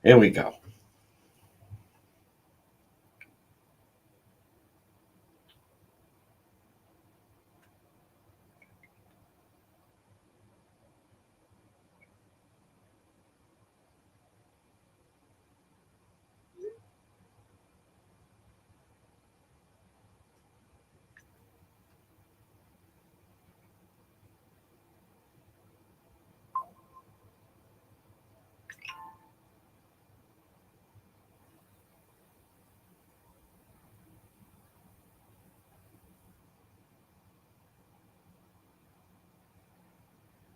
Here we go.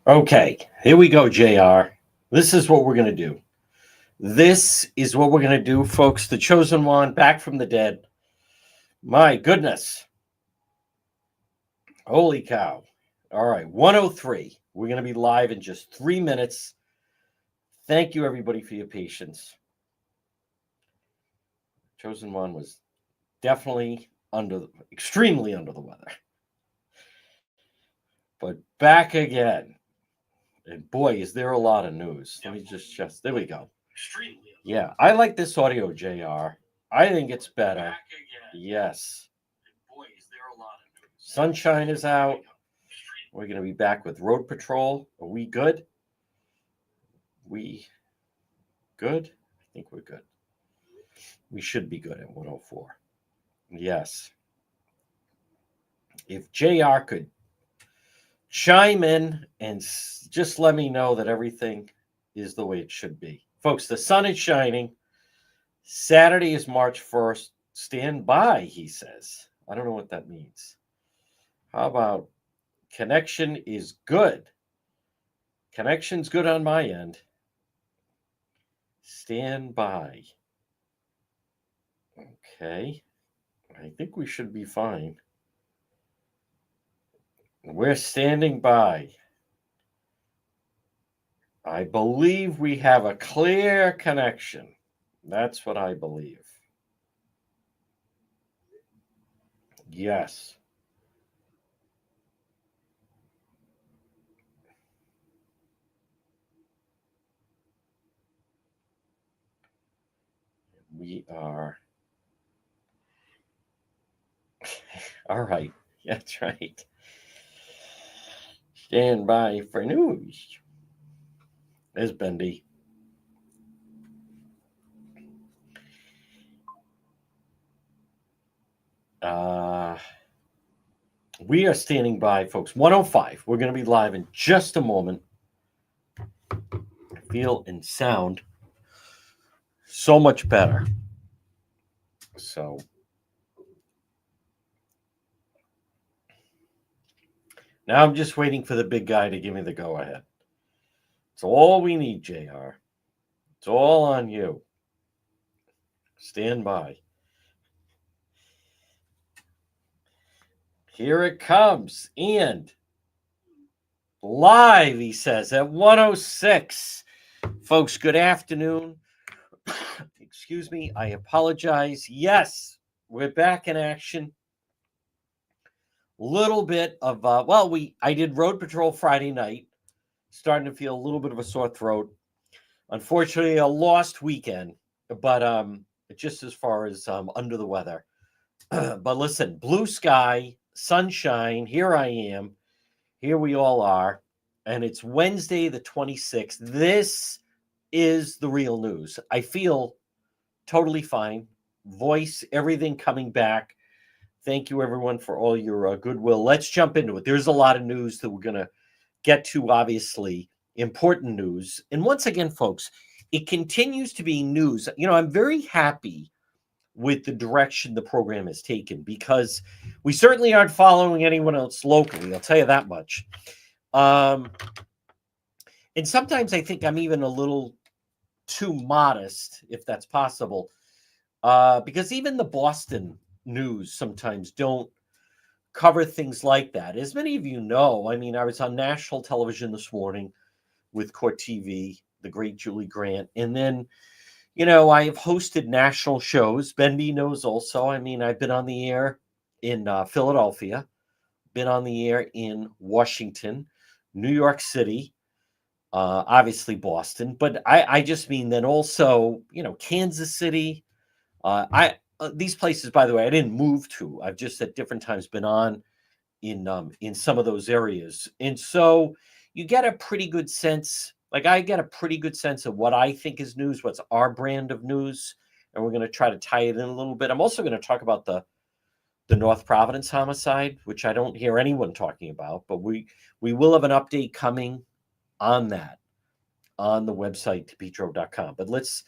Okay, here we go, JR. This is what we're going to do. This is what we're going to do, folks. The chosen one back from the dead. My goodness. Holy cow. All right, 103. We're going to be live in just 3 minutes. Thank you, everybody, for your patience. Chosen one was definitely extremely under the weather. But back again. And boy, is there a lot of news. Let me just there we go. Yeah, I like this audio, JR. I think it's better. Yes. Boy, is there a lot of news. Sunshine is out. We're going to be back with Road Patrol. Are we good? We good? I think we're good. We should be good at 104. Yes. If JR could chime in and just let me know that everything is the way it should be. Folks, the sun is shining. Saturday is March 1st. Stand by, he says. I don't know what that means. How about connection is good? Connection's good on my end. Stand by. Okay. I think we should be fine. We're standing by. I believe we have a clear connection. That's what I believe. Yes. We are. All right. That's right. Stand by for news. There's Bendy. We are standing by, folks. 105. We're going to be live in just a moment. Feel and sound so much better. So now I'm just waiting for the big guy to give me the go ahead. It's all we need, JR. It's all on you. Stand by. Here it comes. And live, he says, at 106. Folks, good afternoon. Excuse me. I apologize. Yes, we're back in action. Little bit of, I did Road Patrol Friday night. Starting to feel a little bit of a sore throat. Unfortunately, a lost weekend, but just as far as under the weather. But listen, blue sky, sunshine, here I am. Here we all are. And it's Wednesday, the 26th. This is the real news. I feel totally fine. Voice, everything coming back. Thank you, everyone, for all your goodwill. Let's jump into it. There's a lot of news that we're going to get to, obviously. Important news. And once again, folks, it continues to be news. You know, I'm very happy with the direction the program has taken because we certainly aren't following anyone else locally. I'll tell you that much. And sometimes I think I'm even a little too modest, if that's possible, because even the Boston news sometimes don't cover things like that. As many of you know, I mean, I was on national television this morning with Court TV, the great Julie Grant. And then, you know, I have hosted national shows. Bendy knows also. I mean, I've been on the air in Philadelphia, been on the air in Washington, New York City, obviously Boston, but I just mean then also, Kansas City. These places, by the way, I didn't move to. I've just at different times been on in some of those areas, and so you get a pretty good sense. Like I get a pretty good sense of what I think is news, what's our brand of news, and we're going to try to tie it in a little bit. I'm also going to talk about the North Providence homicide, which I don't hear anyone talking about, but we will have an update coming on that on the website depetro.com. But let's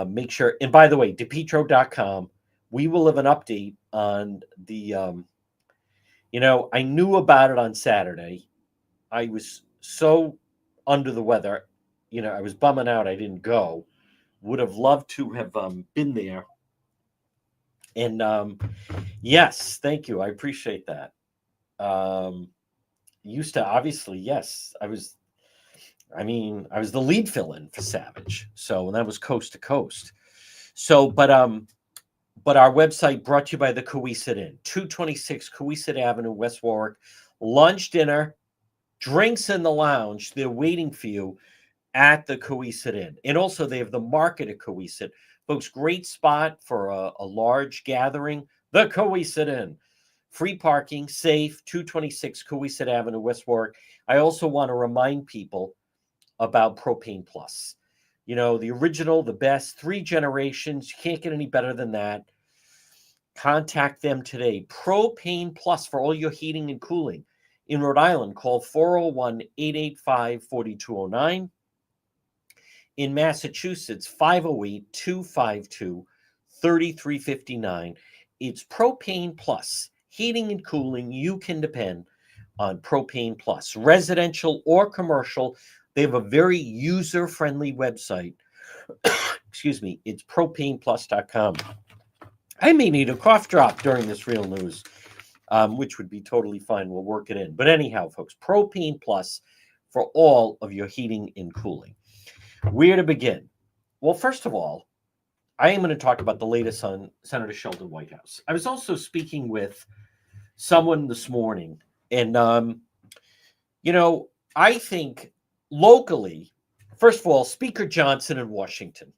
make sure. And by the way, depetro.com, we will have an update on the. I knew about it on Saturday. I was so under the weather. I was bumming out. I didn't go. Would have loved to have been there. And yes, thank you. I appreciate that. Used to, obviously, yes. I was the lead fill-in for Savage. So that was coast to coast. So, but our website brought to you by the Coesit Inn, 226 Coesit Avenue, West Warwick. Lunch, dinner, drinks in the lounge. They're waiting for you at the Coesit Inn. And also they have the market at Coesit. Folks, great spot for a large gathering. The Coesit Inn. Free parking, safe, 226 Coesit Avenue, West Warwick. I also want to remind people about Propane Plus. The original, the best, 3 generations. You can't get any better than that. Contact them today. Propane Plus for all your heating and cooling. In Rhode Island, call 401-885-4209. In Massachusetts, 508-252-3359. It's Propane Plus. Heating and cooling, you can depend on Propane Plus. Residential or commercial, they have a very user-friendly website. Excuse me, it's propaneplus.com. I may need a cough drop during this real news, which would be totally fine. We'll work it in. But anyhow, folks, Propane Plus for all of your heating and cooling. Where to begin? Well, first of all, I am going to talk about the latest on Senator Sheldon Whitehouse. I was also speaking with someone this morning, and, I think locally, first of all, Speaker Johnson in Washington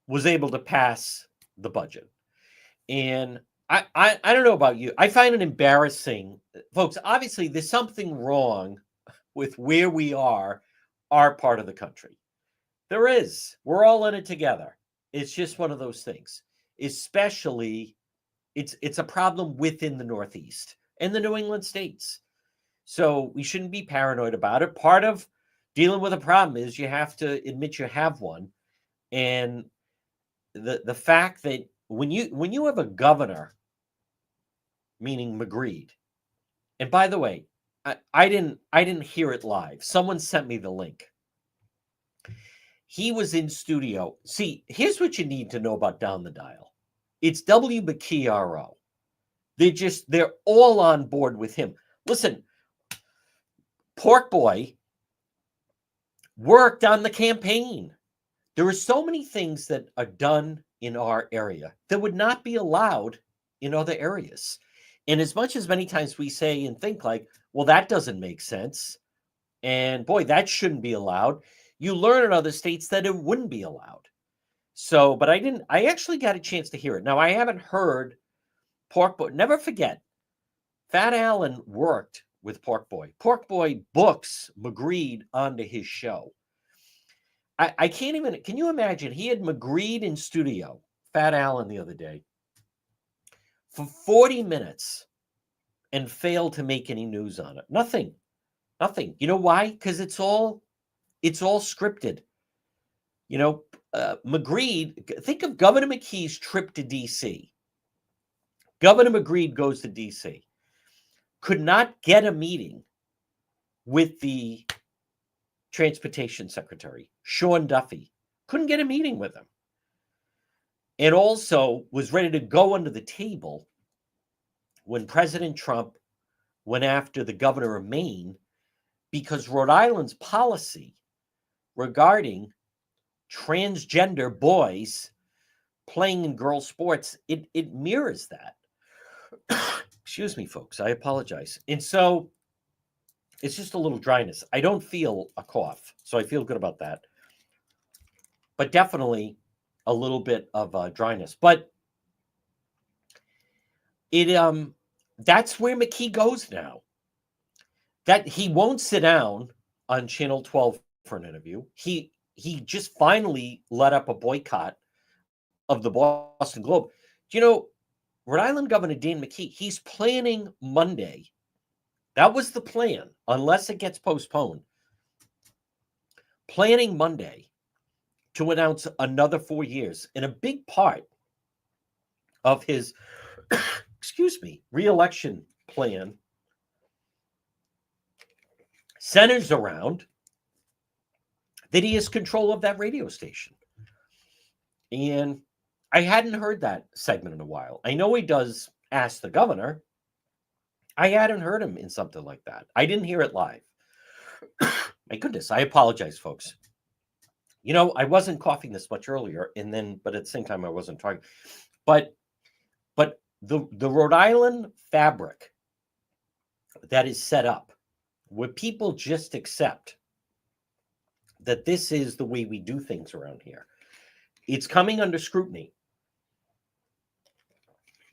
was able to pass the budget. And I don't know about you. I find it embarrassing. Folks, obviously, there's something wrong with where we are, our part of the country. There is. We're all in it together. It's just one of those things. Especially, it's a problem within the Northeast and the New England states. So we shouldn't be paranoid about it. Part of dealing with a problem is you have to admit you have one. And the fact that when you have a governor, meaning McKee, and by the way, I didn't hear it live. Someone sent me the link. He was in studio. See, here's what you need to know about Down the Dial. It's W. McKee RO. They're all on board with him. Listen, Pork Boy worked on the campaign. There are so many things that are done in our area that would not be allowed in other areas. And as much as many times we say and think like, well, that doesn't make sense. And boy, that shouldn't be allowed. You learn in other states that it wouldn't be allowed. So, but I actually got a chance to hear it. Now, I haven't heard Pork Boy. Never forget, Fat Allen worked with Pork Boy. Pork Boy books McKee onto his show. I can't even, can you imagine? He had McKee in studio, Fat Allen, the other day, for 40 minutes and failed to make any news on it. Nothing. You know why? Because it's all scripted. McKee, think of Governor McKee's trip to D.C. Governor McKee goes to D.C. Could not get a meeting with the Transportation Secretary, Sean Duffy. Couldn't get a meeting with him. And also was ready to go under the table when President Trump went after the governor of Maine because Rhode Island's policy regarding transgender boys playing in girls' sports, it mirrors that. Excuse me, folks. I apologize. And so It's just a little dryness. I don't feel a cough, so I feel good about that. But definitely a little bit of dryness. But it that's where McKee goes now. That he won't sit down on Channel 12 for an interview. He just finally let up a boycott of the Boston Globe. Do you know, Rhode Island Governor Dan McKee, he's planning Monday. That was the plan, unless it gets postponed. Planning Monday to announce another 4 years. And a big part of his, excuse me, re-election plan centers around that he has control of that radio station. And I hadn't heard that segment in a while. I know he does Ask the Governor. I hadn't heard him in something like that. I didn't hear it live. My goodness, I apologize, folks. You know, I wasn't coughing this much earlier, but at the same time, I wasn't talking. But the Rhode Island fabric that is set up, where people just accept that this is the way we do things around here, it's coming under scrutiny.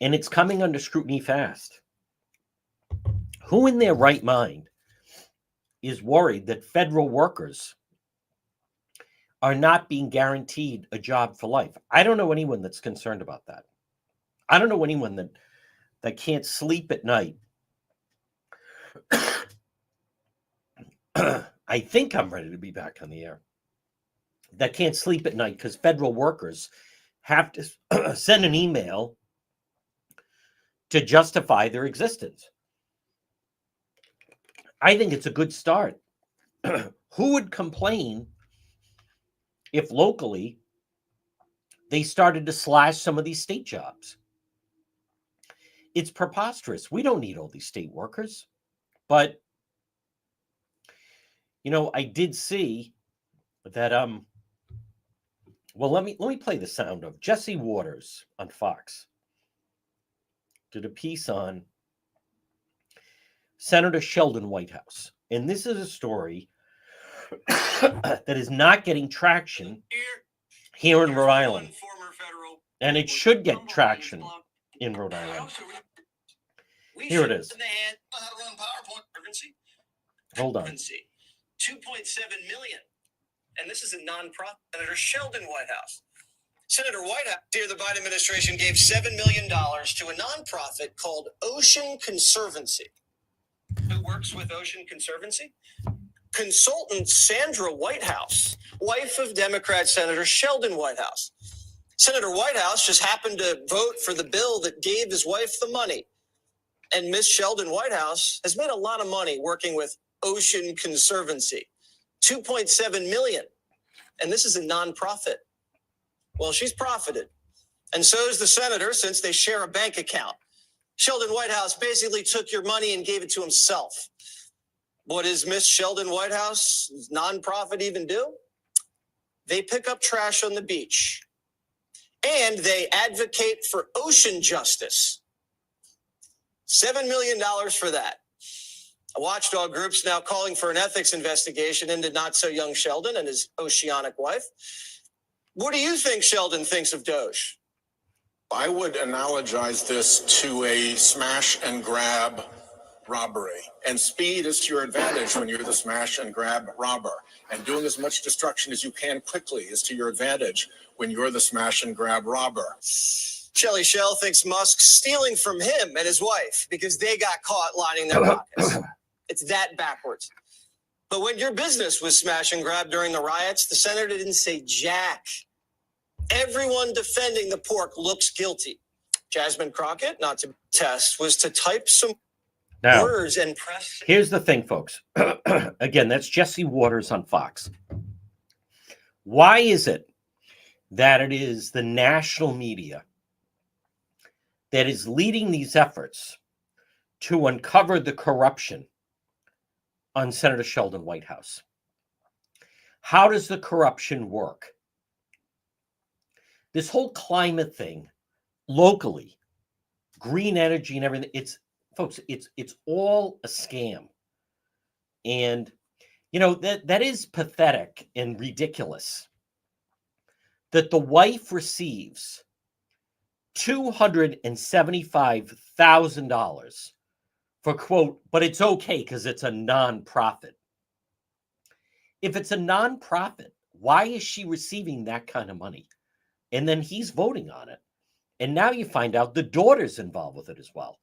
And it's coming under scrutiny fast. Who in their right mind is worried that federal workers are not being guaranteed a job for life? I don't know anyone that's concerned about that. I don't know anyone that can't sleep at night. I think I'm ready to be back on the air. That can't sleep at night because federal workers have to send an email to justify their existence. I think it's a good start. Who would complain if locally they started to slash some of these state jobs? It's preposterous. We don't need all these state workers. But, you know, I did see that, well, let me play the sound of Jesse Waters on Fox. Did a piece on Senator Sheldon Whitehouse. And this is a story that is not getting traction here in Rhode Island. And it should get traction in Rhode Island. Here it is. Hold on. 2.7 million. And this is a nonprofit. Senator Sheldon Whitehouse. Senator Whitehouse, here the Biden administration gave $7 million to a nonprofit called Ocean Conservancy. Who works with Ocean Conservancy? Consultant Sandra Whitehouse, wife of Democrat Senator Sheldon Whitehouse. Senator Whitehouse just happened to vote for the bill that gave his wife the money. And Miss Sheldon Whitehouse has made a lot of money working with Ocean Conservancy. 2.7 million. And this is a nonprofit. Well, she's profited. And so is the senator, since they share a bank account. Sheldon Whitehouse basically took your money and gave it to himself. What does Miss Sheldon Whitehouse nonprofit even do? They pick up trash on the beach. And they advocate for ocean justice. $7 million for that. A watchdog group's now calling for an ethics investigation into not-so-young Sheldon and his oceanic wife. What do you think Sheldon thinks of Doge? I would analogize this to a smash and grab robbery. And speed is to your advantage when you're the smash and grab robber. And doing as much destruction as you can quickly is to your advantage when you're the smash and grab robber. Shelly Shell thinks Musk's stealing from him and his wife because they got caught lining their pockets. It's that backwards. But when your business was smash and grab during the riots, the senator didn't say jack. Everyone defending the pork looks guilty. Jasmine Crockett, not to test, was to type some words and press. Here's the thing, folks. Again, that's Jesse Waters on Fox. Why is it that it is the national media that is leading these efforts to uncover the corruption on Senator Sheldon Whitehouse? How does the corruption work? This whole climate thing, locally, green energy and everything, it's all a scam. And, that is pathetic and ridiculous that the wife receives $275,000 for, quote, but it's okay because it's a nonprofit. If it's a nonprofit, why is she receiving that kind of money? And then he's voting on it. And now you find out the daughter's involved with it as well.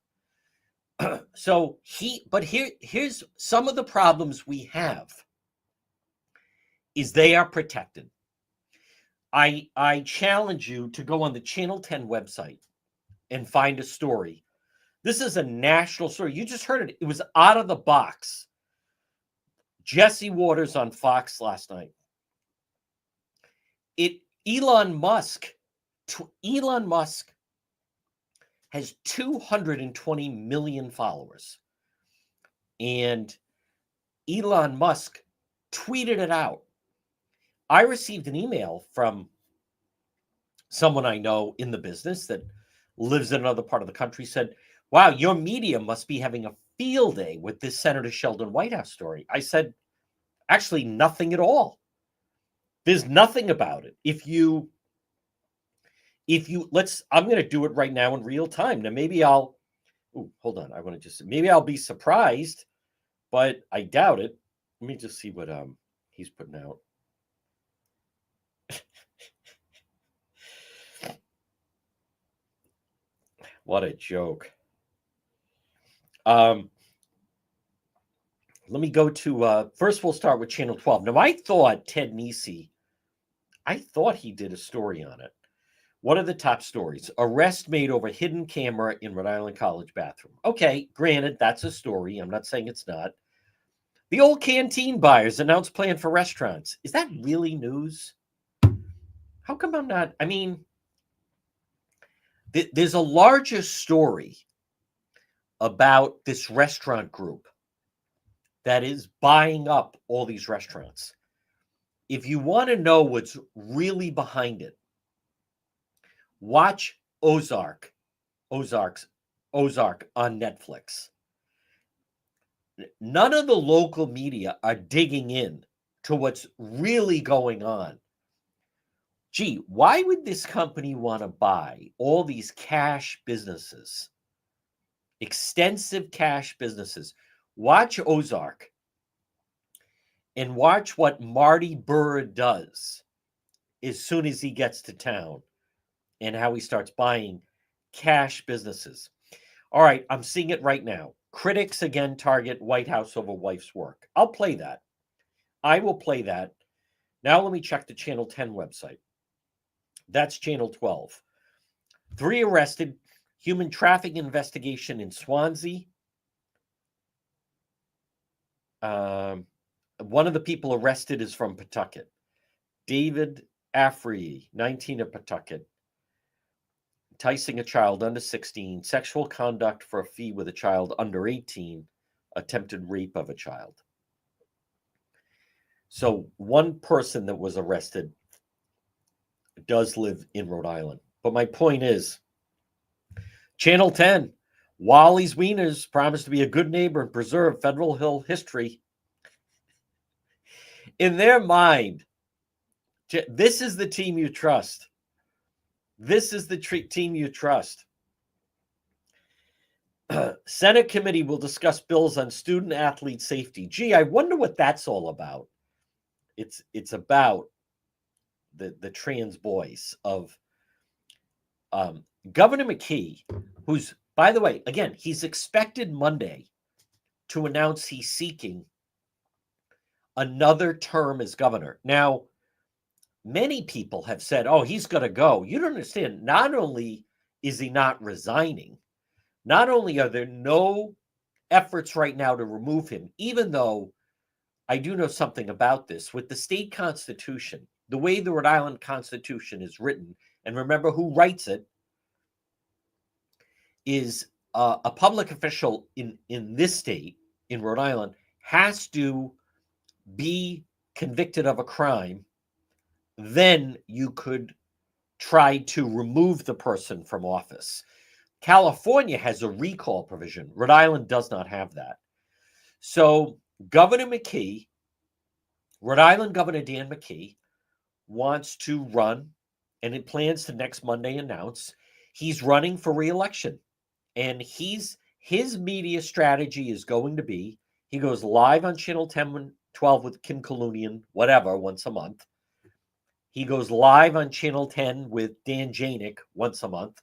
So here's some of the problems we have is they are protected. I challenge you to go on the Channel 10 website and find a story. This is a national story. You just heard it. It was out of the box. Jesse Waters on Fox last night. Elon Musk has 220 million followers. And Elon Musk tweeted it out. I received an email from someone I know in the business that lives in another part of the country, said, wow, your media must be having a field day with this Senator Sheldon White House story. I said, actually, nothing at all. There's nothing about it. I'm going to do it right now in real time. Now, maybe hold on. Maybe I'll be surprised, but I doubt it. Let me just see what he's putting out. What a joke. Let me go to, first we'll start with Channel 12. Now, I thought Ted Nesi, he did a story on it. What are the top stories? Arrest made over hidden camera in Rhode Island College bathroom. Okay, granted, that's a story. I'm not saying it's not. The old canteen buyers announced plan for restaurants. Is that really news? How come I'm not? I mean, there's a larger story about this restaurant group that is buying up all these restaurants. If you want to know what's really behind it, watch Ozark on Netflix. None of the local media are digging in to what's really going on. Gee, why would this company want to buy all these cash businesses? Extensive cash businesses. Watch Ozark and watch what Marty Burr does as soon as he gets to town and how he starts buying cash businesses. All right, I'm seeing it right now. Critics again target White House over wife's work. I'll play that. I will play that. Now let me check the Channel 10 website. That's Channel 12. 3 arrested. Human trafficking investigation in Swansea. One of the people arrested is from Pawtucket. David Affrey, 19 of Pawtucket. Enticing a child under 16. Sexual conduct for a fee with a child under 18. Attempted rape of a child. So one person that was arrested does live in Rhode Island. But my point is, Channel 10, Wally's Wieners promised to be a good neighbor and preserve Federal Hill history. In their mind, this is the team you trust. This is the team you trust. Senate committee will discuss bills on student athlete safety. Gee, I wonder what that's all about. It's about the trans boys of Governor McKee, who's, by the way, again, he's expected Monday to announce he's seeking another term as governor. Now, many people have said, oh, he's going to go. You don't understand. Not only is he not resigning, not only are there no efforts right now to remove him, even though I do know something about this. With the state constitution, the way the Rhode Island Constitution is written, and remember who writes it, is a public official in this state, in Rhode Island, has to be convicted of a crime. Then you could try to remove the person from office. California has a recall provision. Rhode Island does not have that. So Governor McKee, Rhode Island Governor Dan McKee, wants to run, and it plans to next Monday announce he's running for re-election. And his media strategy is going to be, he goes live on Channel 10, 12 with Kim Kalunian, whatever, once a month. He goes live on Channel 10 with Dan Janik once a month.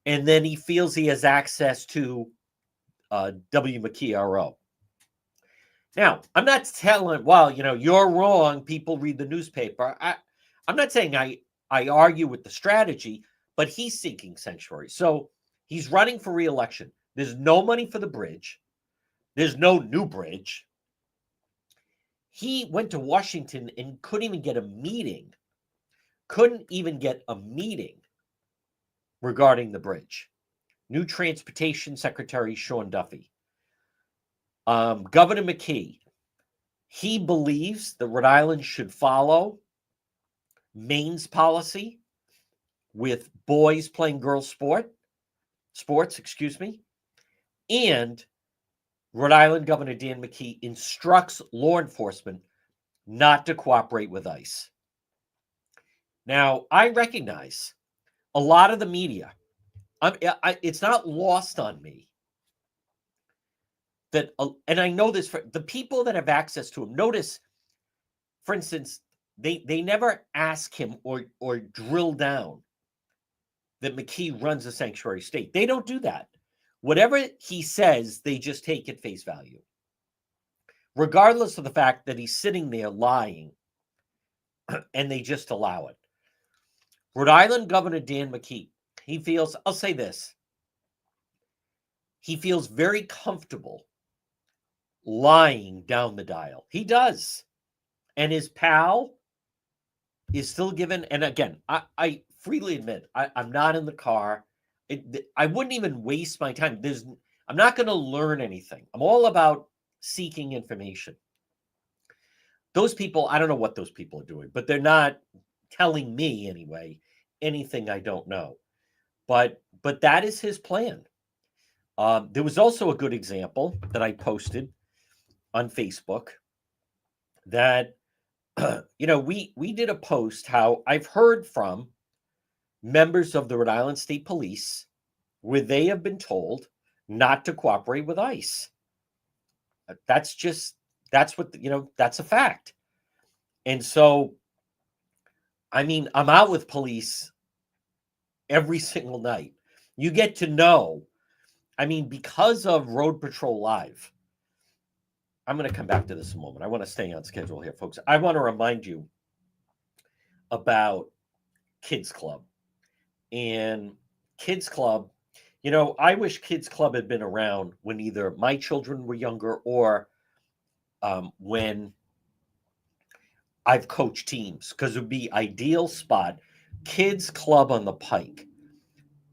And then he feels he has access to W. McKee, RO. Now, I'm not telling, well, you're wrong. People read the newspaper. I'm not saying I argue with the strategy, but he's seeking sanctuary. So he's running for re-election. There's no money for the bridge. There's no new bridge. He went to Washington and couldn't even get a meeting. Regarding the bridge. New Transportation Secretary Sean Duffy. Governor McKee, he believes that Rhode Island should follow Maine's policy with boys playing girls' sports, and Rhode Island Governor Dan McKee instructs law enforcement not to cooperate with ICE. Now, I recognize a lot of the media, it's not lost on me that, and I know this for the people that have access to him. Notice, for instance, they never ask him or drill down that McKee runs a sanctuary state. They don't do that. Whatever he says, they just take at face value, regardless of the fact that he's sitting there lying, and they just allow it. Rhode Island Governor Dan McKee, he feels, I'll say this, he feels very comfortable lying down the dial. He does. And his pal is still given, and again, I freely admit, I'm not in the car. I wouldn't even waste my time. I'm not going to learn anything. I'm all about seeking information. Those people, I don't know what those people are doing, but they're not telling me anyway anything I don't know. But that is his plan. There was also a good example that I posted on Facebook that we did a post how I've heard from members of the Rhode Island State Police where they have been told not to cooperate with ICE. That's a fact. And so, I mean, I'm out with police every single night. You get to know, I mean, because of Road Patrol Live, I'm going to come back to this in a moment. I want to stay on schedule here, folks. I want to remind you about Kids Club. And Kids Club, I wish Kids Club had been around when either my children were younger or when I've coached teams, because it would be ideal spot. Kids Club on the Pike.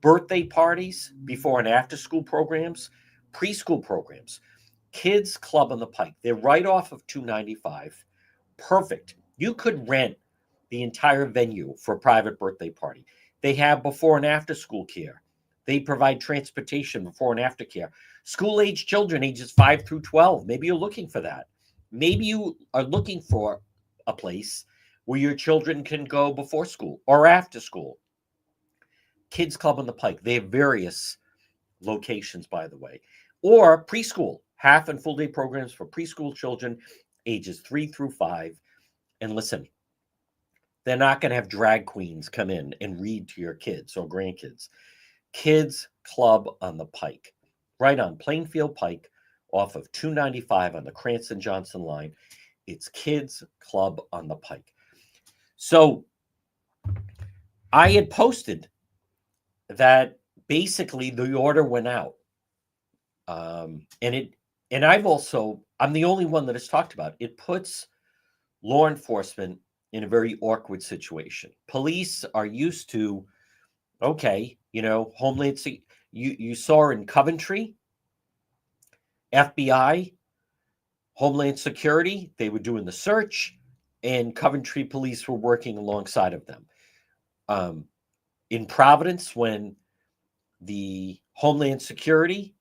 Birthday parties, before and after school programs, preschool programs. Kids Club on the Pike. They're right off of 295. Perfect. You could rent the entire venue for a private birthday party. They have before and after school care. They provide transportation before and after care. School-age children, ages 5 through 12. Maybe you're looking for that. Maybe you are looking for a place where your children can go before school or after school. Kids Club on the Pike. They have various locations, by the way. Or preschool, half and full day programs for preschool children, ages 3 through 5. And listen, they're not going to have drag queens come in and read to your kids or grandkids. Kids Club on the Pike, right on Plainfield Pike, off of 295 on the Cranston-Johnson line. It's Kids Club on the Pike. So I had posted that basically the order went out. And I'm the only one that has talked about it. It puts law enforcement in a very awkward situation. Police are used to, okay, Homeland Security. You saw in Coventry, FBI, Homeland Security, they were doing the search, and Coventry police were working alongside of them. In Providence, when the Homeland Security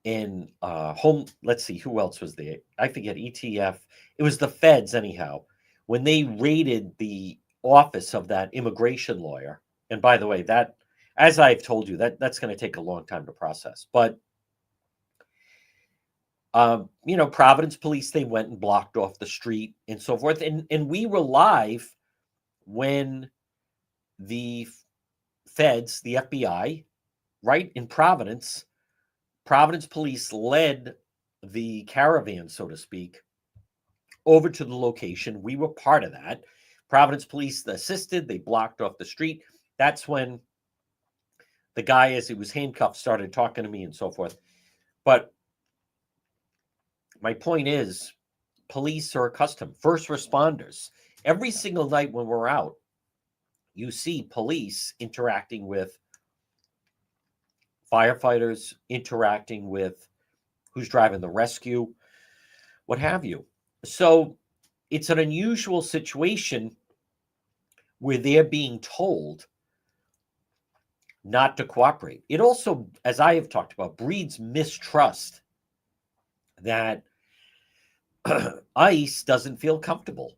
in home. Let's see, who else was there? I forget. ETF. It was the feds, anyhow, when they raided the office of that immigration lawyer. And by the way, that, as I've told you, that's going to take a long time to process. But Providence police, they went and blocked off the street and so forth. And we were live when the feds, the FBI, right in Providence police led the caravan, so to speak, over to the location. We were part of that. Providence police assisted. They blocked off the street. That's when the guy, as he was handcuffed, started talking to me and so forth. But my point is, police are accustomed. First responders, every single night when we're out, you see police interacting with firefighters, interacting with who's driving the rescue, what have you. So it's an unusual situation where they're being told not to cooperate. It also, as I have talked about, breeds mistrust that ICE doesn't feel comfortable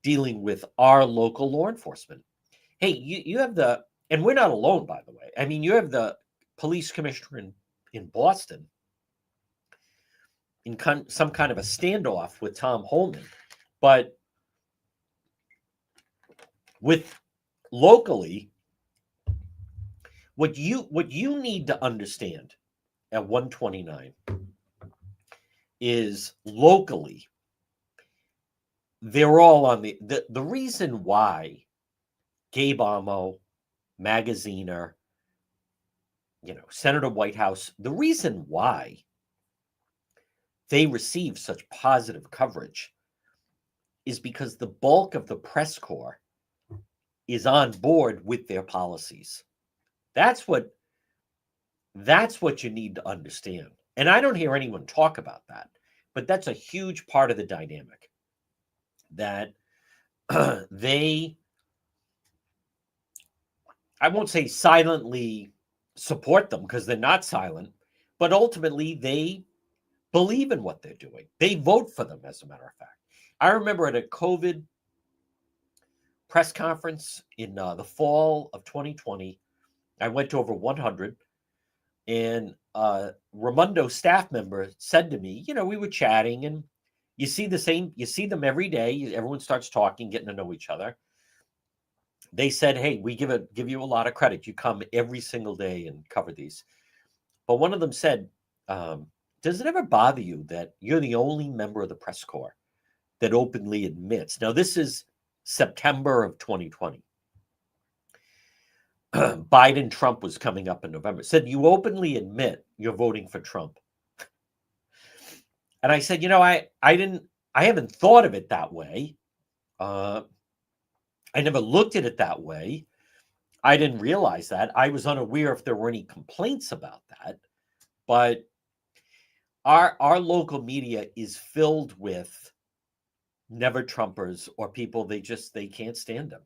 dealing with our local law enforcement. Hey, you have the, and we're not alone, by the way. I mean, you have the police commissioner in Boston in some kind of a standoff with Tom Holman. But with locally, what you need to understand at 129 is locally, they're all on the reason why Gabe Amo, Magaziner, Senator Whitehouse, the reason why they receive such positive coverage is because the bulk of the press corps is on board with their policies. That's what you need to understand. And I don't hear anyone talk about that, but that's a huge part of the dynamic, that they, I won't say silently support them, because they're not silent, but ultimately they believe in what they're doing. They vote for them, as a matter of fact. I remember at a COVID press conference in the fall of 2020, I went to over 100, and Raimundo staff member said to me, we were chatting, and you see them every day. Everyone starts talking, getting to know each other. They said, hey, we give you a lot of credit. You come every single day and cover these. But one of them said, does it ever bother you that you're the only member of the press corps that openly admits? Now, this is September of 2020. Biden Trump was coming up in November. Said, you openly admit you're voting for Trump. And I said, I haven't thought of it that way. I never looked at it that way. I didn't realize that. I was unaware if there were any complaints about that. But our local media is filled with never Trumpers or people they can't stand them.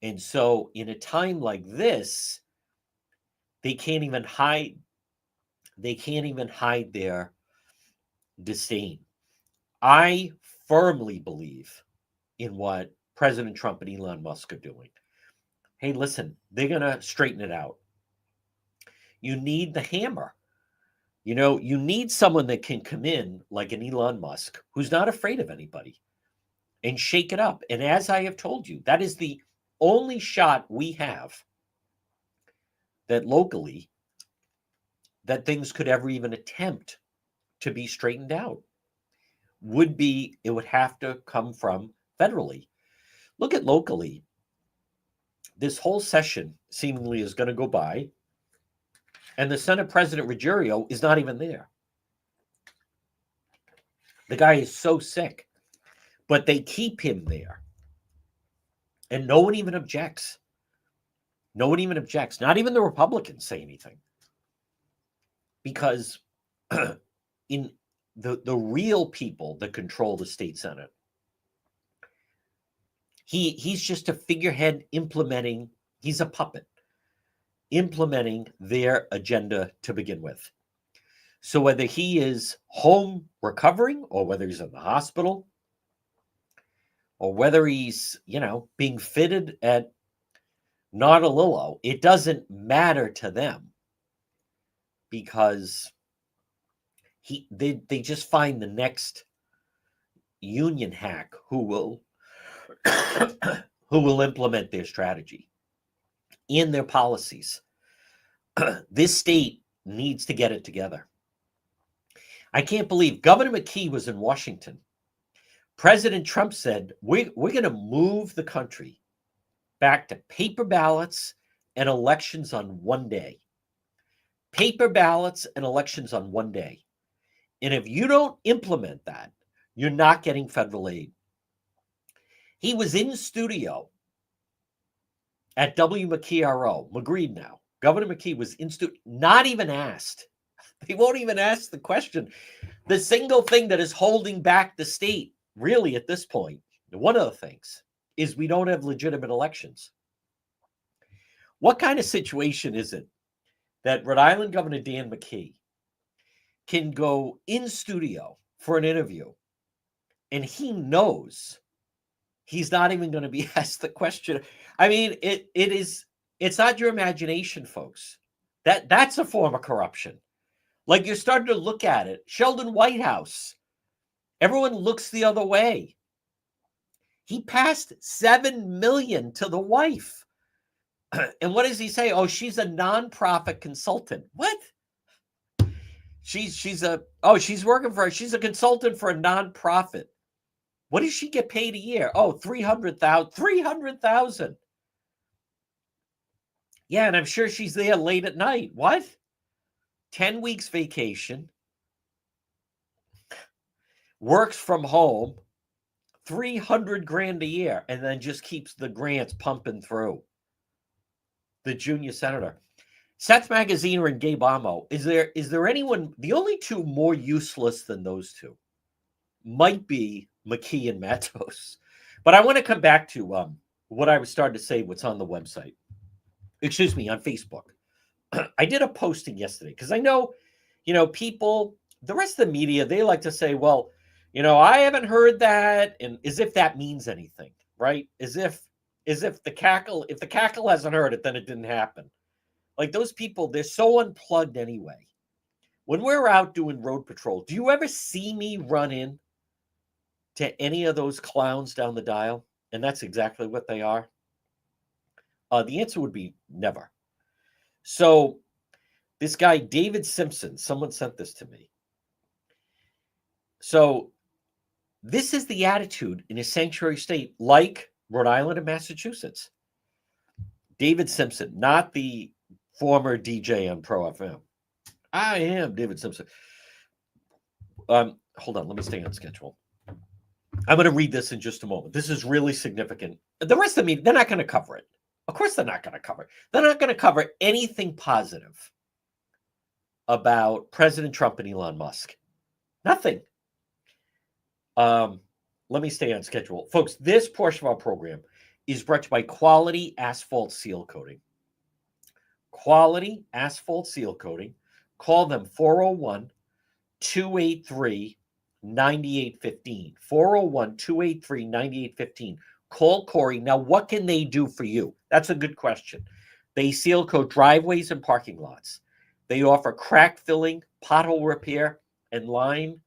And so in a time like this, they can't even hide their disdain. I firmly believe in what President Trump and Elon Musk are doing. Hey, listen, they're going to straighten it out. You need the hammer. You need someone that can come in like an Elon Musk, who's not afraid of anybody, and shake it up. And as I have told you, that is the only shot we have that locally that things could ever even attempt to be straightened out. It would have to come from federally. Look at locally. This whole session seemingly is going to go by, and the Senate President Ruggiero is not even there. The guy is so sick, but they keep him there. And no one even objects. Not even the Republicans say anything. Because in the real people that control the state Senate, he's just a figurehead he's a puppet implementing their agenda to begin with. So whether he is home recovering or whether he's in the hospital or whether he's, being fitted at Nautilillo, it doesn't matter to them because they just find the next union hack who will who will implement their strategy in their policies. This state needs to get it together. I can't believe Governor McKee was in Washington. President Trump said, we're going to move the country back to paper ballots and elections on one day. Paper ballots and elections on one day. And if you don't implement that, you're not getting federal aid. He was in studio at WMcKee Magreed now. Governor McKee was in studio, not even asked. They won't even ask the question. The single thing that is holding back the state, really at this point, one of the things, is we don't have legitimate elections. What kind of situation is it that Rhode Island Governor Dan McKee can go in studio for an interview and he knows he's not even going to be asked the question? I mean, it's not your imagination, folks. That's a form of corruption. Like, you're starting to look at it. Sheldon White House. Everyone looks the other way. He passed $7 million to the wife. And what does he say? Oh, she's a nonprofit consultant. What? She's a consultant for a nonprofit. What does she get paid a year? Oh, $300,000. $300,000. Yeah, and I'm sure she's there late at night. What? 10 weeks vacation, works from home, $300,000 a year, and then just keeps the grants pumping through. The junior senator. Seth Magaziner and Gabe Amo. Is there anyone? The only two more useless than those two might be McKee and Matos. But I want to come back to what I was starting to say, what's on the website. Excuse me, on Facebook. I did a posting yesterday because I know, people, the rest of the media, they like to say, well, I haven't heard that, and as if that means anything, right? As if if the cackle hasn't heard it, then it didn't happen. Like, those people, they're so unplugged anyway. When we're out doing road patrol, do you ever see me run in to any of those clowns down the dial? And that's exactly what they are. The answer would be never. So this guy, David Simpson, someone sent this to me. So this is the attitude in a sanctuary state like Rhode Island and Massachusetts. David Simpson, not the former DJ on Pro FM. I am David Simpson. Hold on, let me stay on schedule. I'm going to read this in just a moment. This is really significant. The rest of me, they're not going to cover it. Of course they're not going to cover it. They're not going to cover anything positive about President Trump and Elon Musk. Nothing. Let me stay on schedule. Folks, this portion of our program is brought to you by Quality Asphalt Seal Coating. Quality Asphalt Seal Coating. Call them 401-283-9815. 401-283-9815. Call Corey. Now, what can they do for you? That's a good question. They seal coat driveways and parking lots. They offer crack filling, pothole repair, and line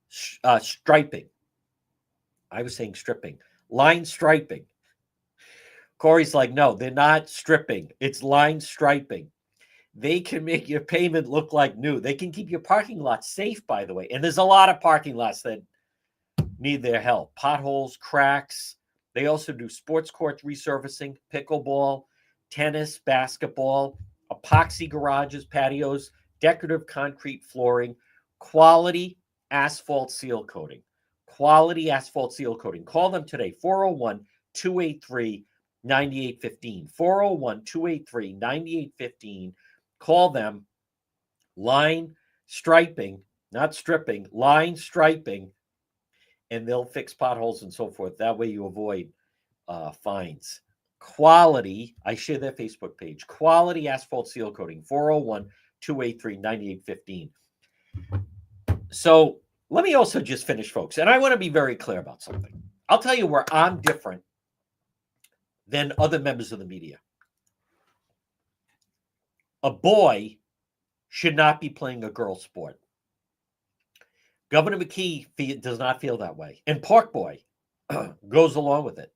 striping. I was saying stripping. Line striping. Corey's like, no, they're not stripping. It's line striping. They can make your pavement look like new. They can keep your parking lot safe, by the way. And there's a lot of parking lots that need their help. Potholes, cracks. They also do sports court resurfacing, pickleball, tennis, basketball, epoxy garages, patios, decorative concrete flooring, quality asphalt seal coating. Quality asphalt seal coating. Call them today, 401-283-9815. 401-283-9815. Call them. Line striping, not stripping, line striping, and they'll fix potholes and so forth. That way you avoid fines. Quality, I share their Facebook page, Quality Asphalt Seal Coating, 401-283-9815. So let me also just finish, folks. And I want to be very clear about something. I'll tell you where I'm different than other members of the media. A boy should not be playing a girl sport. Governor McKee does not feel that way. And Park Boy goes along with it.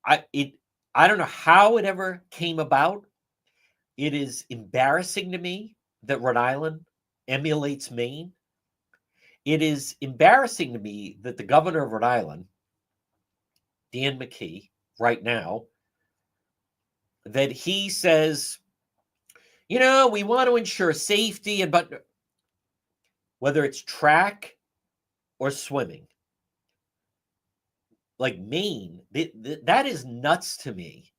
I don't know how it ever came about. It is embarrassing to me that Rhode Island emulates Maine. It is embarrassing to me that the governor of Rhode Island, Dan McKee, right now, that he says, we want to ensure safety, but whether it's track or swimming, like Maine, that is nuts to me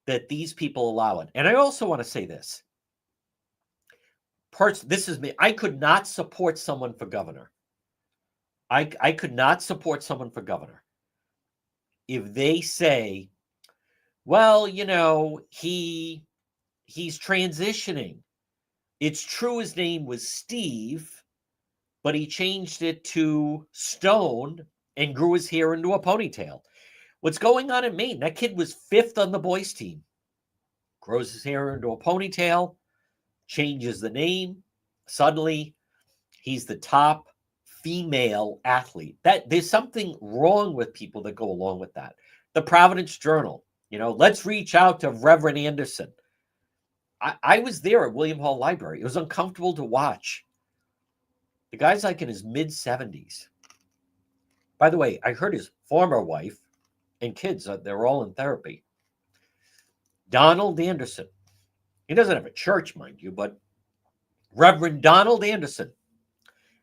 that these people allow it. And I also want to say this. This is me. I could not support someone for governor. I could not support someone for governor if they say, well, he's transitioning. It's true his name was Steve, but he changed it to Stone and grew his hair into a ponytail. What's going on in Maine? That kid was 5th on the boys' team. Grows his hair into a ponytail, changes the name. Suddenly, he's the top female athlete. That there's something wrong with people that go along with that. The Providence Journal, let's reach out to Reverend Anderson. I was there at William Hall Library. It was uncomfortable to watch. The guy's like in his mid-70s. By the way, I heard his former wife and kids, they're all in therapy. Donald Anderson. He doesn't have a church, mind you, but Reverend Donald Anderson,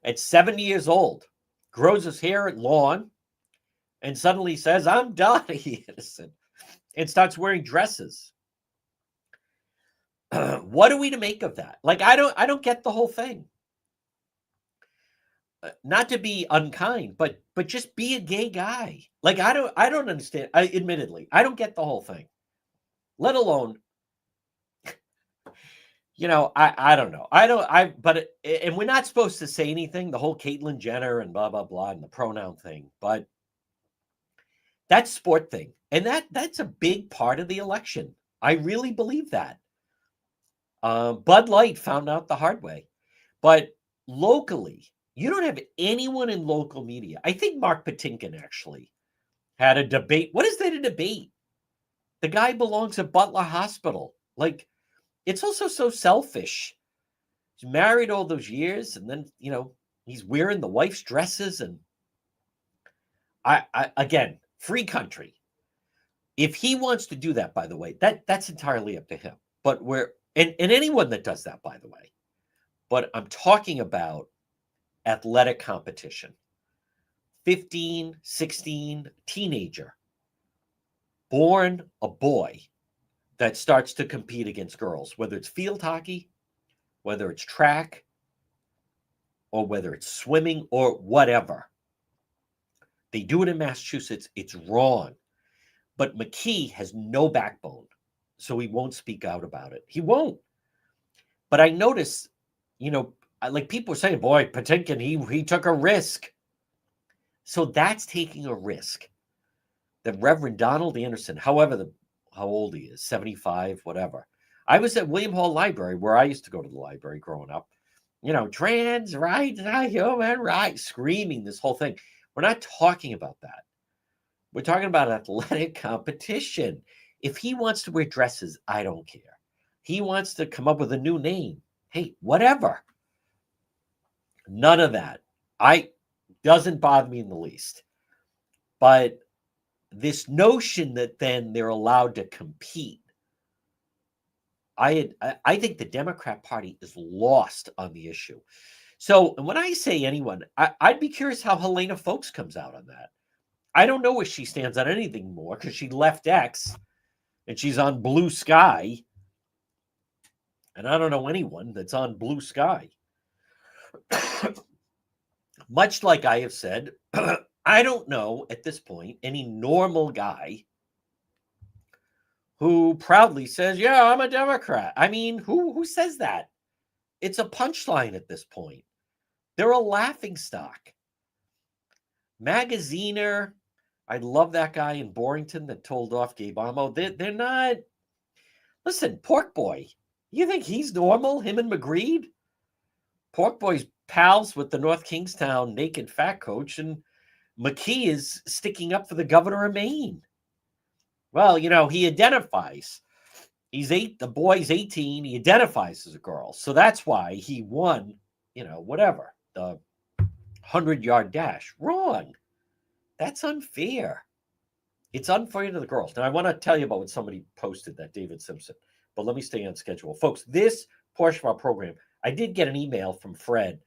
at 70 years old, grows his hair long and suddenly says, I'm Donnie Anderson, and starts wearing dresses. What are we to make of that? Like, I don't get the whole thing. Not to be unkind, but just be a gay guy. Like, I don't understand. Admittedly, I don't get the whole thing. Let alone, I don't know. And we're not supposed to say anything, the whole Caitlyn Jenner and blah, blah, blah, and the pronoun thing, but that sport thing. And that's a big part of the election. I really believe that. Bud Light found out the hard way. But locally, you don't have anyone in local media. I think Mark Patinkin actually had a debate. What is there to debate? The guy belongs at Butler Hospital. Like, it's also so selfish. He's married all those years, and then, he's wearing the wife's dresses. And I again, free country. If he wants to do that, by the way, that's entirely up to him. But and anyone that does that, by the way. But I'm talking about athletic competition. 15, 16, teenager, born a boy that starts to compete against girls, whether it's field hockey, whether it's track, or whether it's swimming or whatever. They do it in Massachusetts. It's wrong. But McKee has no backbone, so he won't speak out about it. He won't. But I notice, like people are saying, boy, Patinkin, he took a risk. So that's taking a risk. The Reverend Donald Anderson, however, how old he is, 75, whatever. I was at William Hall Library, where I used to go to the library growing up. Trans rights, human rights, screaming this whole thing. We're not talking about that. We're talking about athletic competition. If he wants to wear dresses, I don't care. He wants to come up with a new name. Hey, whatever. None of that. Doesn't bother me in the least. But this notion that then they're allowed to compete, I think the Democrat Party is lost on the issue. So when I say anyone, I'd be curious how Helena Foulkes comes out on that. I don't know where she stands on anything more because she left X and she's on Blue Sky. And I don't know anyone that's on Blue Sky. Much like I have said, I don't know at this point any normal guy who proudly says, yeah, I'm a Democrat. I mean, who says that? it's a punchline at this point. They're a laughingstock. Magaziner, I love that guy in Borington that told off Gabe Amo. They're not. Listen, Pork Boy, you think he's normal? Him and McGreed? Pork Boy's pals with the North Kingstown naked fat coach, and McKee is sticking up for the governor of Maine. Well, he identifies. The boy's 18. He identifies as a girl. So that's why he won, whatever, the 100-yard dash. Wrong. That's unfair. It's unfair to the girls. Now, I want to tell you about what somebody posted, that David Simpson, but let me stay on schedule. Folks, this portion of our program, I did get an email from Fred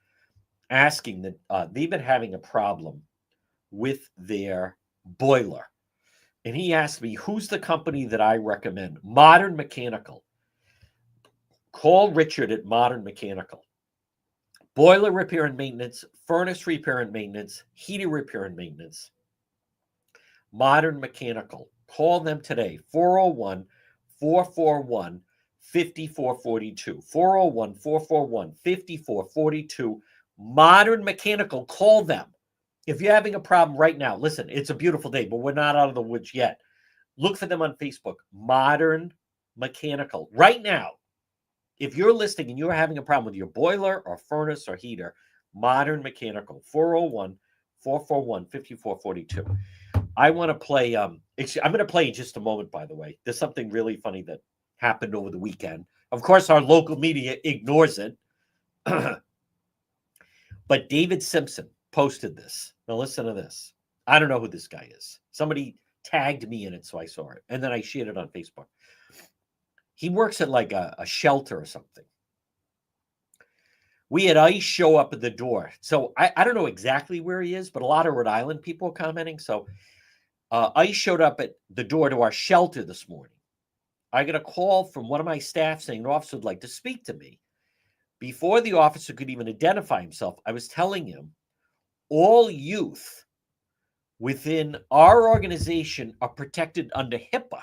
asking that they've been having a problem with their boiler. And he asked me, who's the company that I recommend? Modern Mechanical. Call Richard at Modern Mechanical. Boiler repair and maintenance, furnace repair and maintenance, heater repair and maintenance. Modern Mechanical. Call them today, 401-441-5442. 401-441-5442. Modern Mechanical. Call them. If you're having a problem right now, listen, it's a beautiful day, but we're not out of the woods yet. Look for them on Facebook, Modern Mechanical. Right now, if you're listening and you're having a problem with your boiler or furnace or heater, Modern Mechanical, 401-441-5442. I want to play, I'm going to play in just a moment, by the way. There's something really funny that happened over the weekend. Of course, our local media ignores it. But David Simpson posted this. Now listen to this. I don't know who this guy is. Somebody tagged me in it, so I saw it. And then I shared it on Facebook. He works at like a shelter or something. We had ICE show up at the door. So I don't know exactly where he is, but a lot of Rhode Island people are commenting. So ICE showed up at the door to our shelter this morning. I got a call from one of my staff saying an officer would like to speak to me. Before the officer could even identify himself, I was telling him all youth within our organization are protected under HIPAA,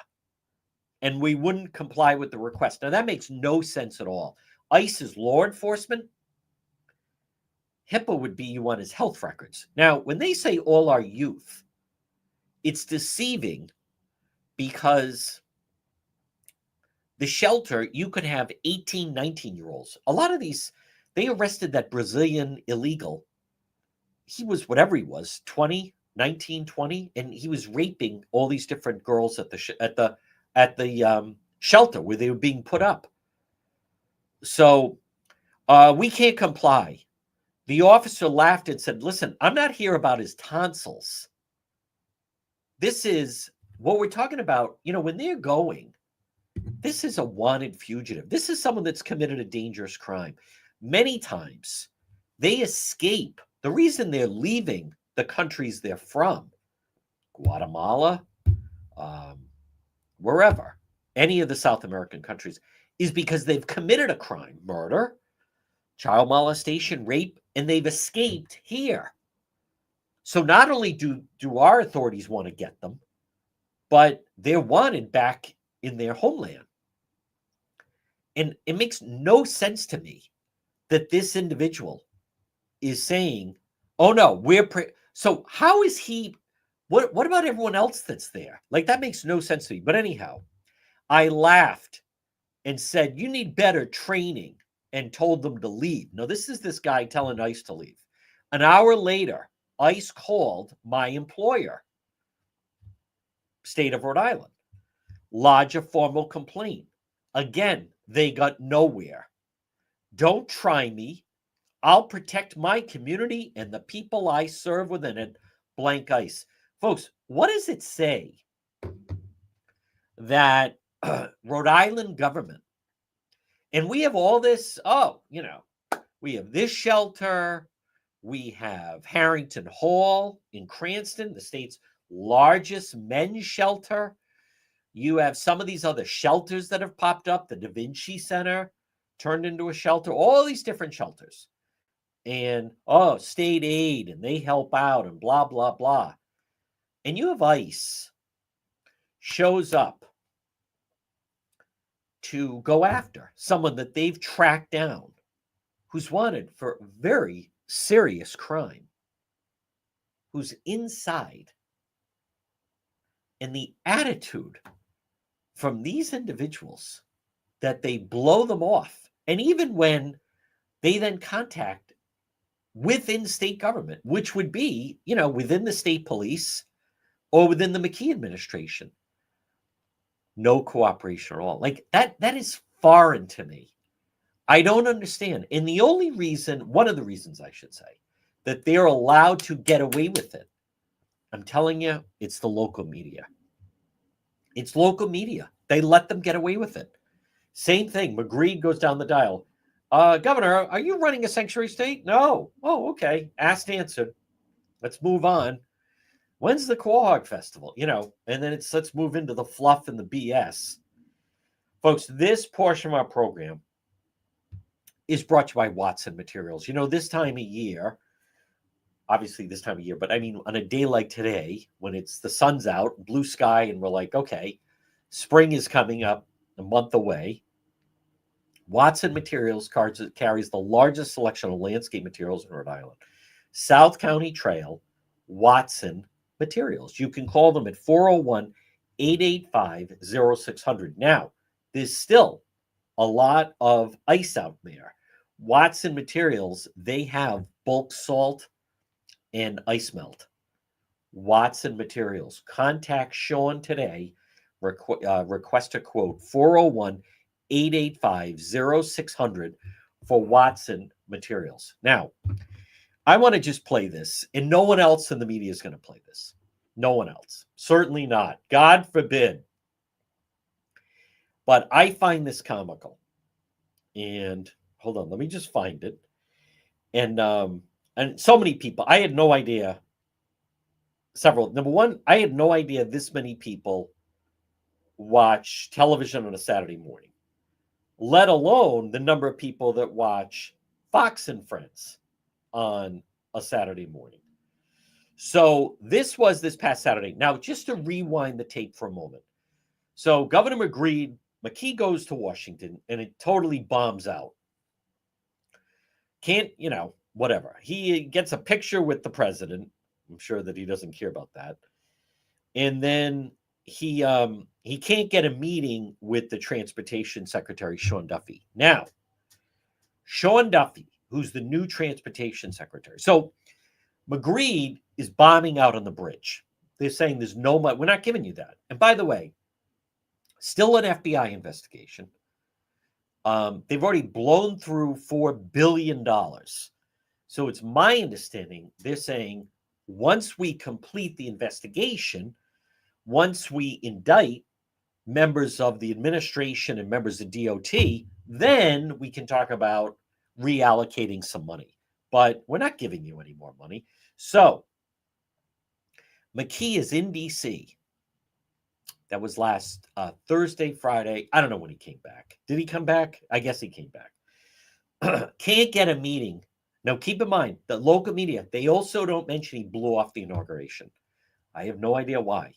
and we wouldn't comply with the request. Now, that makes no sense at all. ICE is law enforcement. HIPAA would be you on his health records. Now, when they say all our youth, it's deceiving because the shelter, you could have 18, 19-year-olds. A lot of these, they arrested that Brazilian illegal. He was whatever he was, 20, 19, 20, and he was raping all these different girls at the shelter where they were being put up. So we can't comply. The officer laughed and said, listen, I'm not here about his tonsils. This is what we're talking about. When they're going, this is a wanted fugitive. This is someone that's committed a dangerous crime. Many times they escape. The reason they're leaving the countries they're from, Guatemala, wherever, any of the South American countries, is because they've committed a crime, murder, child molestation, rape, and they've escaped here. So not only do our authorities want to get them, but they're wanted back in their homeland. And it makes no sense to me that this individual is saying, oh no, so how is he, what about everyone else that's there? Like, that makes no sense to me. But anyhow, I laughed and said, you need better training, and told them to leave. Now, this is this guy telling ICE to leave. An hour later, ICE called my employer, state of Rhode Island, lodge a formal complaint. Again, they got nowhere. Don't try me. I'll protect my community and the people I serve within it, blank ICE. Folks, what does it say that Rhode Island government, and we have all this, we have this shelter, we have Harrington Hall in Cranston, the state's largest men's shelter. You have some of these other shelters that have popped up, the Da Vinci Center turned into a shelter, all these different shelters. And, state aid, and they help out, and blah, blah, blah. And you have ICE shows up to go after someone that they've tracked down who's wanted for very serious crime, who's inside. And the attitude from these individuals that they blow them off. And even when they then contact within state government, which would be, within the state police or within the McKee administration, no cooperation at all. Like that is foreign to me. I don't understand. And the only reason, one of the reasons I should say, that they're allowed to get away with it, I'm telling you, it's the local media. It's local media. They let them get away with it. Same thing. McGree goes down the dial. Governor, are you running a sanctuary state? No. Oh, okay. Asked, answered. Let's move on. When's the Quahog Festival? And then let's move into the fluff and the BS. Folks, this portion of our program is brought to you by Watson Materials. This time of year, obviously this time of year, but I mean, on a day like today, when it's the sun's out, blue sky, and we're like, okay, spring is coming up a month away. Watson Materials carries the largest selection of landscape materials in Rhode Island. South County Trail, Watson Materials. You can call them at 401-885-0600. Now, there's still a lot of ice out there. Watson Materials, they have bulk salt and ice melt. Watson Materials. Contact Sean today. Request a quote 401-885-0600 for Watson Materials. Now, I want to just play this, and no one else in the media is going to play this. No one else. Certainly not. God forbid. But I find this comical. And hold on, let me just find it. And so many people, I had no idea. Number one, I had no idea this many people watch television on a Saturday morning, let alone the number of people that watch Fox and Friends on a Saturday morning. So this was this past Saturday. Now, just to rewind the tape for a moment. So Governor McKee goes to Washington and it totally bombs out. Can't, whatever. He gets a picture with the president. I'm sure that he doesn't care about that. And then he can't get a meeting with the transportation secretary, Sean Duffy. Now, Sean Duffy, who's the new transportation secretary. So McGree is bombing out on the bridge. They're saying there's no money. We're not giving you that. And by the way, still an FBI investigation. They've already blown through $4 billion. So it's my understanding they're saying once we complete the investigation, once we indict members of the administration and members of DOT, then we can talk about reallocating some money. But we're not giving you any more money. So McKee is in D.C. That was last Thursday, Friday. I don't know when he came back. Did he come back? I guess he came back. Can't get a meeting. Now, keep in mind, the local media, they also don't mention he blew off the inauguration. I have no idea why.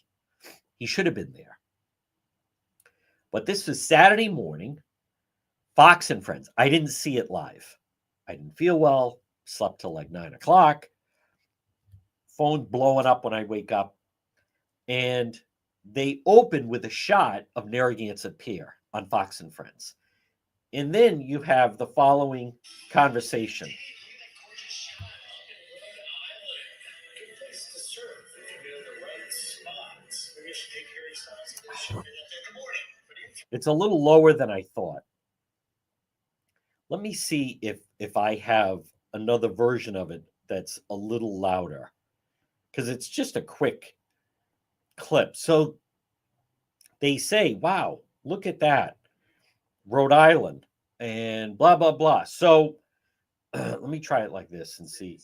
He should have been there. But this was Saturday morning, Fox and Friends. I didn't see it live. I didn't feel well, slept till like 9 o'clock. Phone blowing up when I wake up. And they open with a shot of Narragansett Pier on Fox and Friends. And then you have the following conversation. It's a little lower than I thought. Let me see if I have another version of it that's a little louder, because it's just a quick clip. So they say, wow, look at that. Rhode Island and blah, blah, blah. So let me try it like this and see.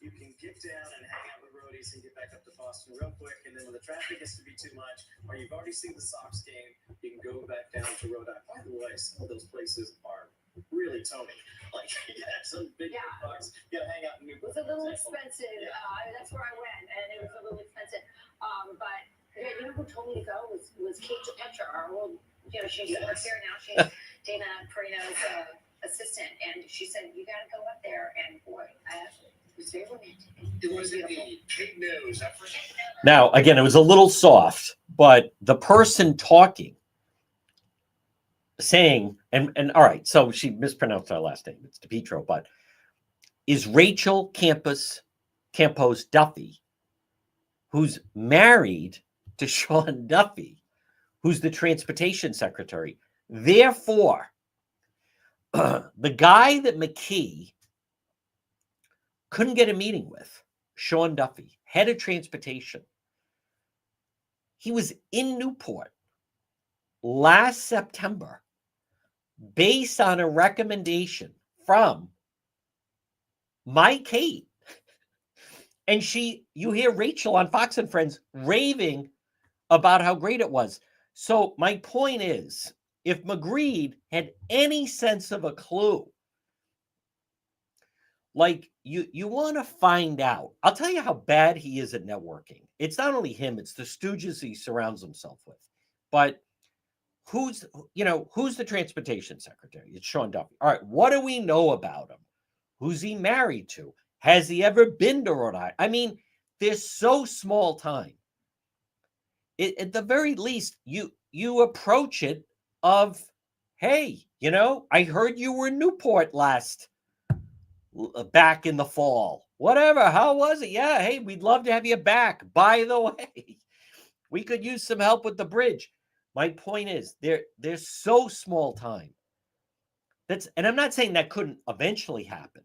You can get down and hang out with roadies and get back up to Boston real quick, and then when the traffic gets to be too much, or you've already seen the Sox game, you can go back down to Rhode Island. By the way, some of those places are really Tony. Like, some big bucks. You gotta hang out in New York. It was a little expensive. That's where I went, and it was a little expensive. But yeah, who told me to go was Kate Etcher, our old, she's here now. She's Dana Perino's assistant, and she said, "You got to go up there." And boy, it was very romantic. It was indeed. Kate knows. Now, again, it was a little soft, but the person talking, saying, and all right, so she mispronounced our last name. It's DePietro, but is Rachel Campos Duffy, who's married to Sean Duffy, who's the transportation secretary. Therefore, the guy that McKee couldn't get a meeting with, Sean Duffy, head of transportation, he was in Newport last September based on a recommendation from my Kate. And you hear Rachel on Fox and Friends raving about how great it was. So my point is, if Magritte had any sense of a clue, like you want to find out, I'll tell you how bad he is at networking. It's not only him, it's the stooges he surrounds himself with. But who's the transportation secretary? It's Sean Duffy. All right, what do we know about him? Who's he married to? Has he ever been to Rhode Island? I mean, they're so small time. At the very least, you approach it of, hey, I heard you were in Newport back in the fall. Whatever, how was it? Yeah, hey, we'd love to have you back. By the way, we could use some help with the bridge. My point is, they're so small time. And I'm not saying that couldn't eventually happen.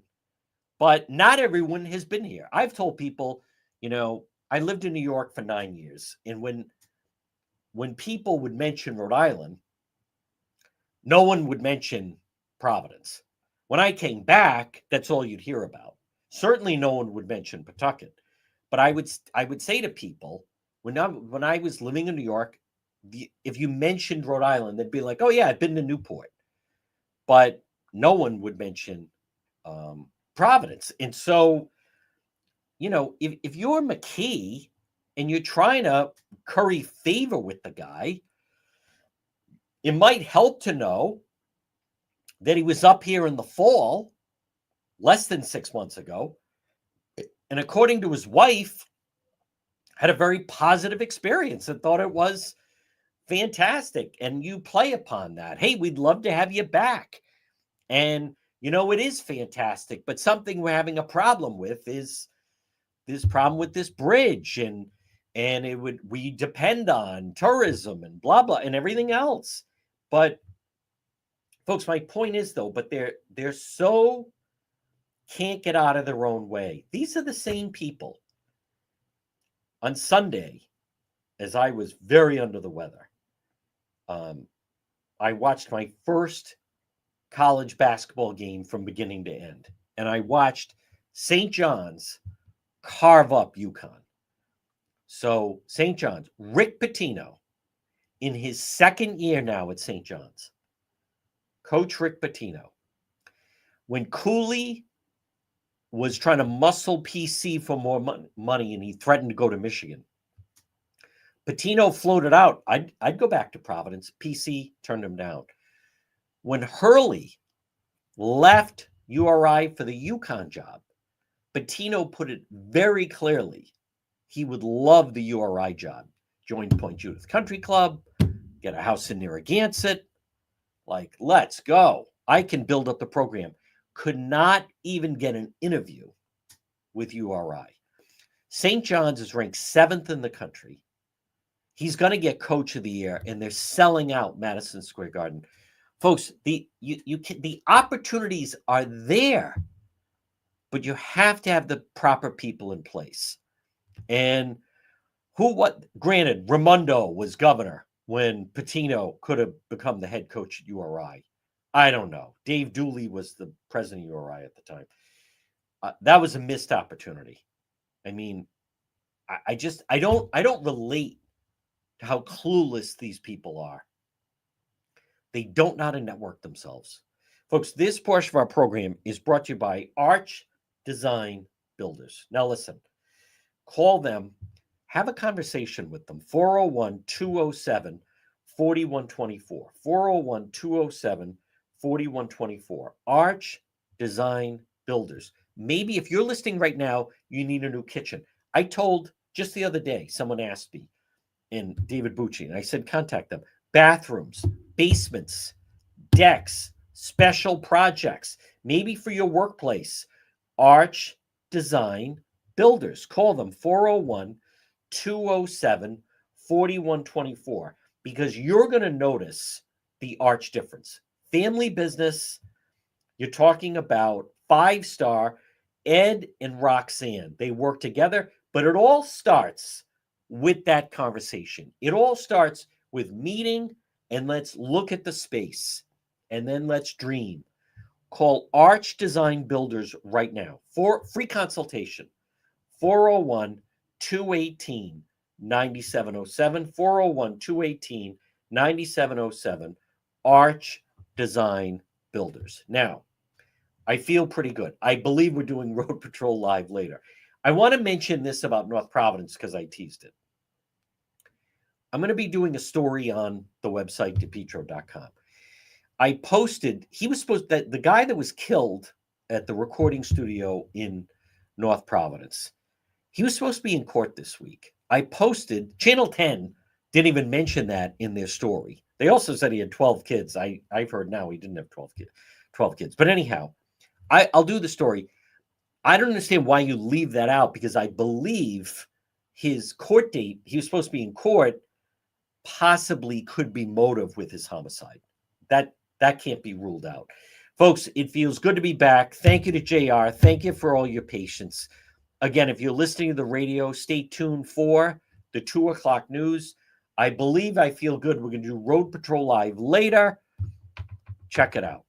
But not everyone has been here. I've told people, I lived in New York for 9 years. And when people would mention Rhode Island, no one would mention Providence. When I came back, that's all you'd hear about. Certainly no one would mention Pawtucket. But I would say to people, when I was living in New York, if you mentioned Rhode Island, they'd be like, oh, yeah, I've been to Newport. But no one would mention Providence. And so, if you're McKee and you're trying to curry favor with the guy, it might help to know that he was up here in the fall, less than 6 months ago, and according to his wife, had a very positive experience and thought it was fantastic. And you play upon that. Hey, we'd love to have you back. And it is fantastic, but something we're having a problem with is this problem with this bridge, and we depend on tourism and blah blah and everything else. But folks, my point is though, but they're so can't get out of their own way. These are the same people. On Sunday, as I was very under the weather, I watched my first college basketball game from beginning to end. And I watched St. John's carve up UConn. So St. John's, Rick Pitino, in his second year now at St. John's, Coach Rick Pitino, when Cooley was trying to muscle PC for more money and he threatened to go to Michigan, Pitino floated out, I'd go back to Providence. PC turned him down. When Hurley left URI for the UConn job, Pitino put it very clearly. He would love the URI job. Join Point Judith Country Club, get a house in Narragansett. Like, let's go. I can build up the program. Could not even get an interview with URI. St. John's is ranked 7th in the country. He's going to get Coach of the Year, and they're selling out Madison Square Garden. Folks, the opportunities are there, but you have to have the proper people in place. And granted, Raimondo was governor when Pitino could have become the head coach at URI. I don't know. Dave Dooley was the president of URI at the time. That was a missed opportunity. I mean, I don't relate to how clueless these people are. They don't know how to network themselves. Folks, this portion of our program is brought to you by Arch Design Builders. Now listen, call them, have a conversation with them, 401-207-4124, 4124. Arch Design Builders. Maybe if you're listening right now, you need a new kitchen. I told just the other day, someone asked me, and David Bucci, and I said, contact them. Bathrooms, basements, decks, special projects, maybe for your workplace. Arch Design Builders. Call them 401 207 4124 because you're going to notice the Arch difference. Family business, you're talking about 5-star Ed and Roxanne. They work together, but it all starts with that conversation. It all starts with meeting and let's look at the space and then let's dream. Call Arch Design Builders right now for free consultation. 401 218 9707. 401 218 9707. Arch Design Builders. Now, I feel pretty good. I believe we're doing Road Patrol Live later. I want to mention this about North Providence because I teased it. I'm going to be doing a story on the website, depetro.com. I posted, the guy that was killed at the recording studio in North Providence, he was supposed to be in court this week. I posted, Channel 10 didn't even mention that in their story. They also said he had 12 kids. I've heard now he didn't have 12 kids. But anyhow, I'll do the story. I don't understand why you leave that out because I believe his court date, he was supposed to be in court, possibly could be motive with his homicide. That can't be ruled out. Folks, it feels good to be back. Thank you to JR. Thank you for all your patience. Again, if you're listening to the radio, stay tuned for the 2 o'clock news. I believe I feel good. We're going to do Road Patrol Live later. Check it out.